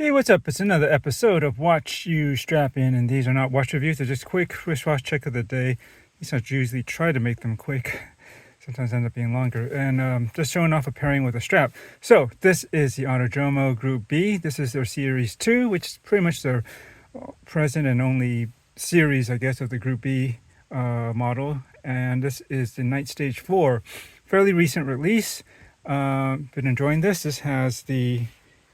Hey, what's up? It's another episode of Watch You Strap In, and these are not watch reviews. They're just quick wristwatch check of the day. These I usually try to make them quick. Sometimes end up being longer. And just showing off a pairing with a strap. So this is the Autodromo Group B. This is their Series 2, which is pretty much their present and only series, I guess, of the Group B model. And this is the Night Stage 4. Fairly recent release. Been enjoying this. This has the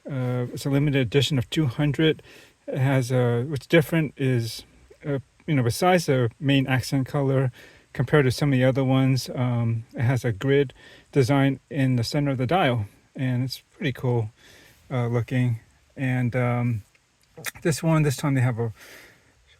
it's a limited edition of 200. It has what's different is besides the main accent color compared to some of the other ones, it has a grid design in the center of the dial, and it's pretty cool looking. And this time they have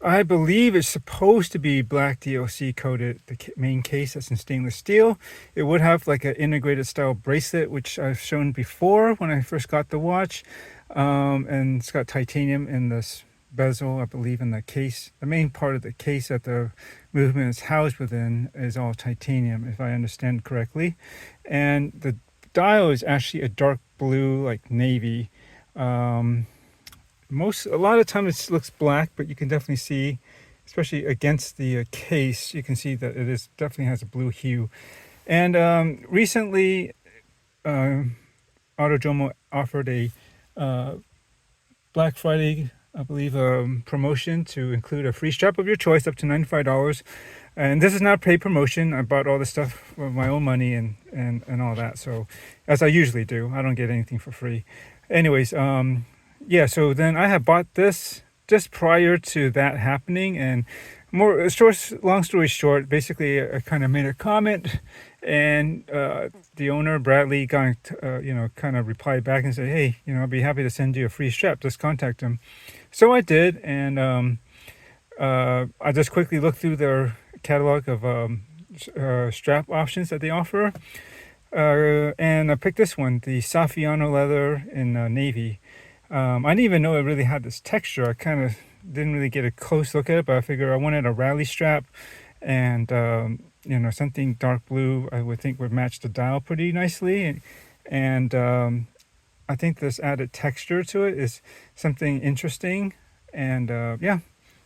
I believe it's supposed to be black DLC coated, the main case that's in stainless steel. It would have like an integrated style bracelet, which I've shown before when I first got the watch. And it's got titanium in this bezel, I believe, in the case. The main part of the case that the movement is housed within is all titanium, if I understand correctly. And the dial is actually a dark blue, like navy. A lot of times it looks black, but you can definitely see, especially against the case, you can see that it definitely has a blue hue. And recently Autodromo offered a Black Friday, I believe, promotion to include a free strap of your choice up to $95. And this is not a paid promotion. I bought all this stuff with my own money and all that, so as I usually do. I don't get anything for free. Anyways, yeah, so then I had bought this just prior to that happening, and long story short, basically I kind of made a comment, and the owner, Bradley, kind of replied back and said, hey, I'd be happy to send you a free strap, just contact him. So I did, and I just quickly looked through their catalog of strap options that they offer, and I picked this one, the Saffiano Leather in navy. I didn't even know it really had this texture. I kind of didn't really get a close look at it, but I figured I wanted a rally strap, and something dark blue I would think would match the dial pretty nicely, and I think this added texture to it is something interesting. And yeah,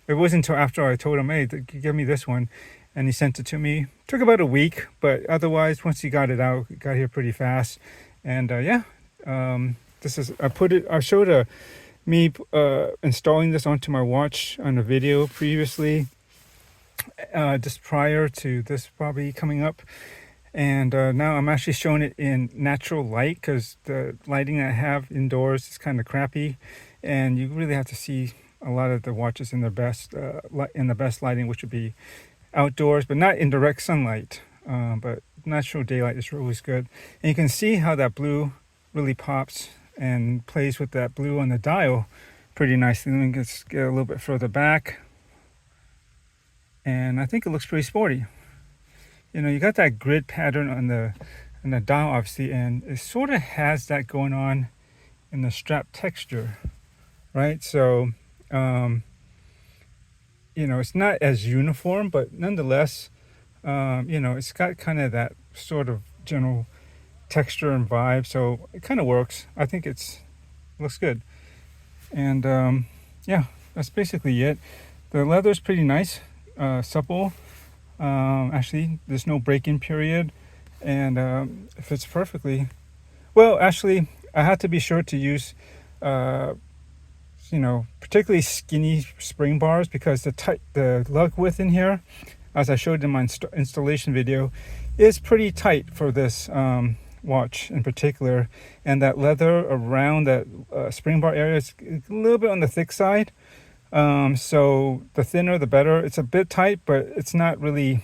it wasn't until after I told him, hey, give me this one, and he sent it to me. It took about a week, but otherwise once he got it out, it got here pretty fast. And yeah, I showed me installing this onto my watch on a video previously, just prior to this probably coming up. And now I'm actually showing it in natural light, because the lighting I have indoors is kind of crappy, and you really have to see a lot of the watches in the best lighting, which would be outdoors, but not in direct sunlight. But natural daylight is always good, and you can see how that blue really pops and plays with that blue on the dial pretty nicely. Let me just get a little bit further back, and I think it looks pretty sporty. You got that grid pattern on the dial, obviously, and it sort of has that going on in the strap texture, right? So it's not as uniform, but nonetheless, it's got kind of that sort of general texture and vibe, so it kind of works. I think looks good. And yeah, that's basically it. The leather is pretty nice, supple. Actually, there's no break-in period, and it fits perfectly. Well, actually, I had to be sure to use particularly skinny spring bars, because the lug width in here, as I showed in my installation video, is pretty tight for this watch in particular, and that leather around that spring bar area is a little bit on the thick side, so the thinner the better. It's a bit tight, but it's not really,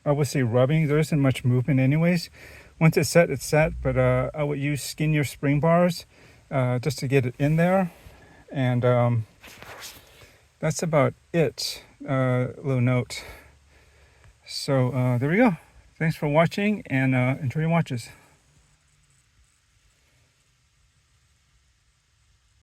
I would say, rubbing. There isn't much movement anyways. Once it's set, but I would use skinnier spring bars just to get it in there. And that's about it. Little note. So there we go. Thanks for watching, and enjoy your watches.